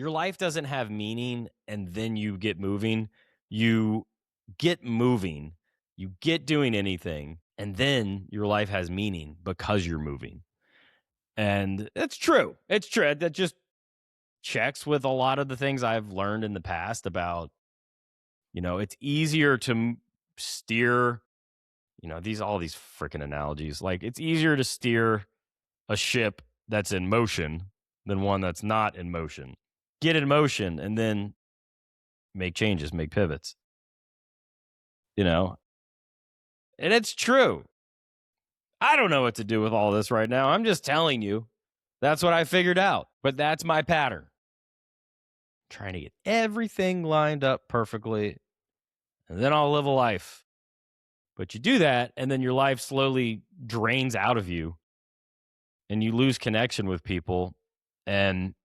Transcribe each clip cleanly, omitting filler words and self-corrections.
Your life doesn't have meaning and then you get moving. You get moving, you get doing anything, and then your life has meaning because you're moving. And it's true. It's true. That just checks with a lot of the things I've learned in the past about, it's easier to steer, all these freaking analogies. Like it's easier to steer a ship that's in motion than one that's not in motion. Get in motion and then make changes, make pivots, you know? And it's true. I don't know what to do with all this right now. I'm just telling you. That's what I figured out. But that's my pattern. Trying to get everything lined up perfectly, and then I'll live a life. But you do that, and then your life slowly drains out of you, and you lose connection with people. And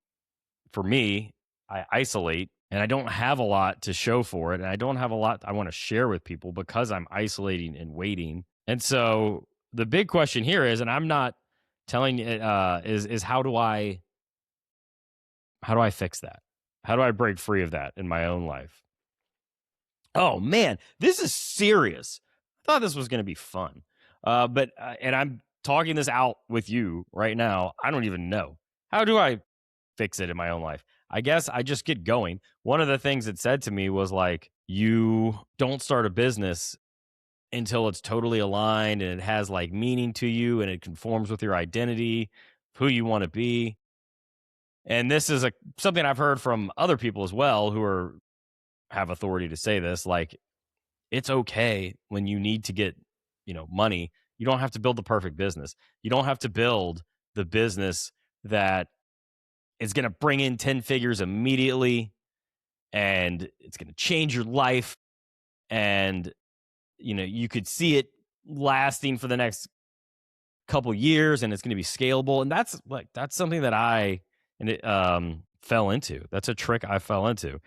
for me, I isolate, and I don't have a lot to show for it, and I don't have a lot I want to share with people because I'm isolating and waiting. And so the big question here is, and I'm not telling you, is how do I fix that? How do I break free of that in my own life? Oh man, this is serious. I thought this was going to be fun, but and I'm talking this out with you right now. I don't even know, how do I fix it in my own life. I guess I just get going. One of the things it said to me was like, you don't start a business until it's totally aligned and it has like meaning to you and it conforms with your identity, who you want to be. And this is something I've heard from other people as well who have authority to say this. Like, it's okay when you need to get, money. You don't have to build the perfect business. You don't have to build the business that is going to bring in 10 figures immediately and it's going to change your life. And, you could see it lasting for the next couple years and it's going to be scalable. And that's something that fell into. That's a trick I fell into.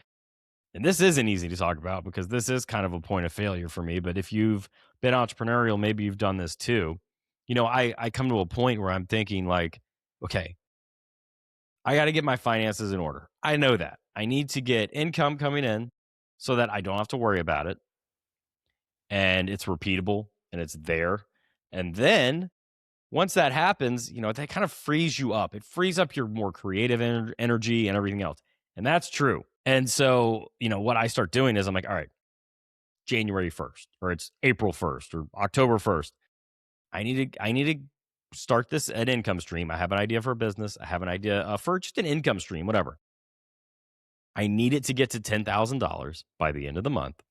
And this isn't easy to talk about because this is kind of a point of failure for me. But if you've been entrepreneurial, maybe you've done this too. I come to a point where I'm thinking like, okay, I got to get my finances in order. I know that. I need to get income coming in so that I don't have to worry about it. And it's repeatable and it's there. And then once that happens, that kind of frees you up. It frees up your more creative energy and everything else. And that's true. And so, what I start doing is I'm like, all right, January 1st, or it's April 1st or October 1st. I need to start an income stream. I have an idea for a business. I have an idea for just an income stream, whatever. I need it to get to $10,000 by the end of the month.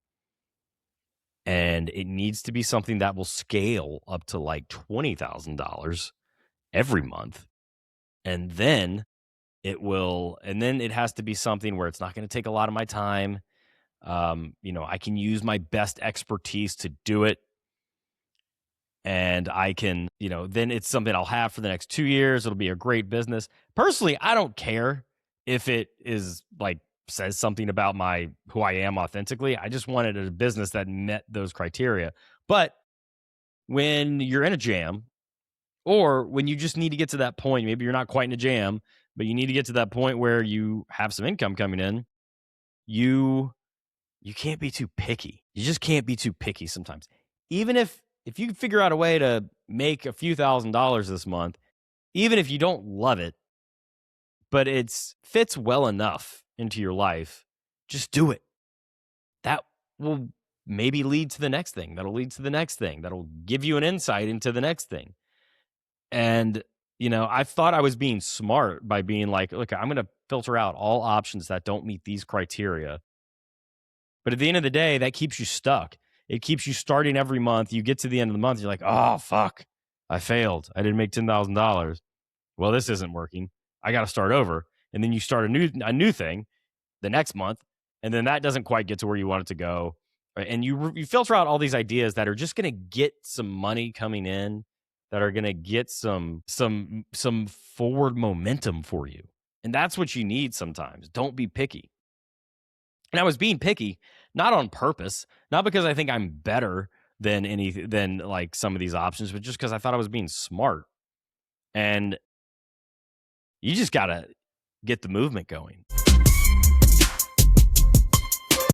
And it needs to be something that will scale up to like $20,000 every month. And then it has to be something where it's not going to take a lot of my time. I can use my best expertise to do it. And I can, then it's something I'll have for the next 2 years. It'll be a great business. Personally, I don't care if it is like says something about who I am authentically. I just wanted a business that met those criteria. But when you're in a jam, or when you just need to get to that point, maybe you're not quite in a jam, but you need to get to that point where you have some income coming in, you can't be too picky. You just can't be too picky sometimes. Even if you figure out a way to make a few $1,000s this month, even if you don't love it, but it fits well enough into your life, just do it. That will maybe lead to the next thing. That'll lead to the next thing. That'll give you an insight into the next thing. And, I thought I was being smart by being like, look, I'm going to filter out all options that don't meet these criteria. But at the end of the day, that keeps you stuck. It keeps you starting every month. You get to the end of the month, you're like, oh, fuck, I failed. I didn't make $10,000. Well, this isn't working. I got to start over. And then you start a new thing the next month, and then that doesn't quite get to where you want it to go. Right? And you filter out all these ideas that are just going to get some money coming in, that are going to get some forward momentum for you. And that's what you need sometimes. Don't be picky. And I was being picky, not on purpose, not because I think I'm better than like some of these options, but just because I thought I was being smart. And you just got to get the movement going.